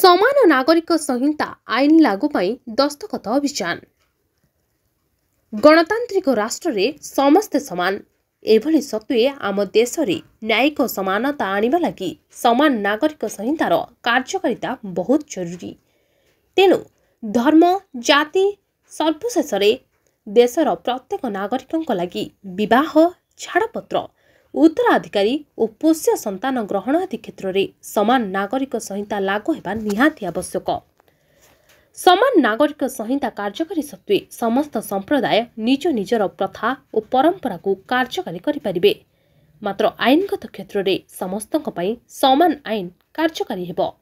समान नागरिक संहिता आईन लागू पाई दस्तखत अभियान। गणतांत्रिक राष्ट्र रे समस्ते समान एभली सत्वे आम देश रे न्यायिक समानता आनिबा लागि समान नागरिक संहितार कार्यकारिता बहुत जरूरी। तेणु धर्म जाति सर्वशेष देशर प्रत्येक नागरिक लागि विवाह छाड़पत्र उत्तराधिकारी और पोष्य संतान ग्रहण आदि क्षेत्र में समान नागरिक संहिता लागू होगा निहाती आवश्यक। समान नागरिक संहिता कार्यकारी सत्वे समस्त संप्रदाय निज निजर प्रथा और परंपरा को कार्यकारी करें। मात्र आईनगत क्षेत्र में समस्त समान आईन कार्यकारी हेबो।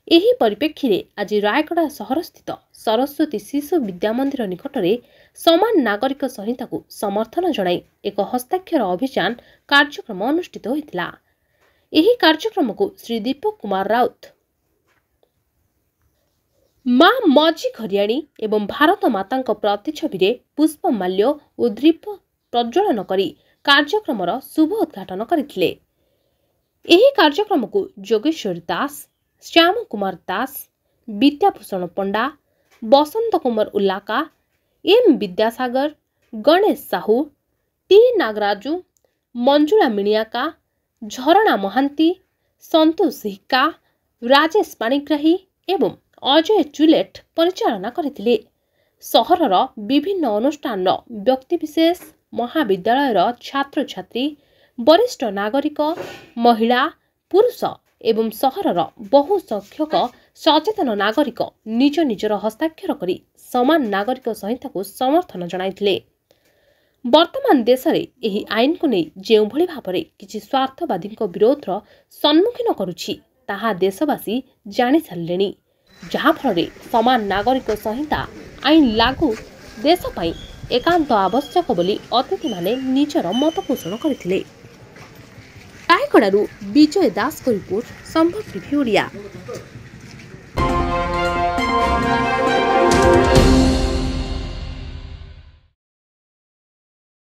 एही परिप्रेक्षी रे आज रायगड़ा सहर स्थित सरस्वती शिशु विद्या मंदिर निकट में समान नागरिक संहिता को समर्थन जणाई एक हस्ताक्षर अभियान कार्यक्रम अनुष्ठित होइतिला। एही कार्यक्रम को श्री दीपक कुमार राउत मां मजी घरियाणी एवं भारत माता प्रतिछवि रे पुष्पमाल्य और दीप प्रज्वलन करी कार्यक्रम शुभ उद्घाटन करथिले। एही कार्यक्रम को जोगेश्वर दास, श्याम कुमार दास, विद्याभूषण पंडा, बसंत कुमार उल्लाका, एम विद्यासागर, गणेश साहू, टी नागराजू, मंजुला मिणियाका, झरणा महांती, संतोष हिक्का, राजेश पाणिग्राही एवं अजय चुलेट परिचालना करथिले। सहरर विभिन्न अनुष्ठान व्यक्तिविशेष, महाविद्यालयर छात्र छात्री, वरिष्ठ नागरिक, महिला, पुरुष एवं सहरर बहु संख्यक सचेतन नागरिक निज निजर हस्ताक्षर करी समान नागरिक संहिता को समर्थन जणाइथिले। वर्तमान देश में एही आईन को नहीं जो भली भाव किसी स्वार्थवादी विरोधर सम्मुखीन करुछि ताहा देशवासी जानि सारिलेनि, जहाँ फल समान नागरिक संहिता आईन लागू देश पई एकांत आवश्यक बोली अतिथि माने निजर मत पोषण करथिले। रायगड़ारू विजय दास को रिपोर्ट संभव टीवी ओडिया।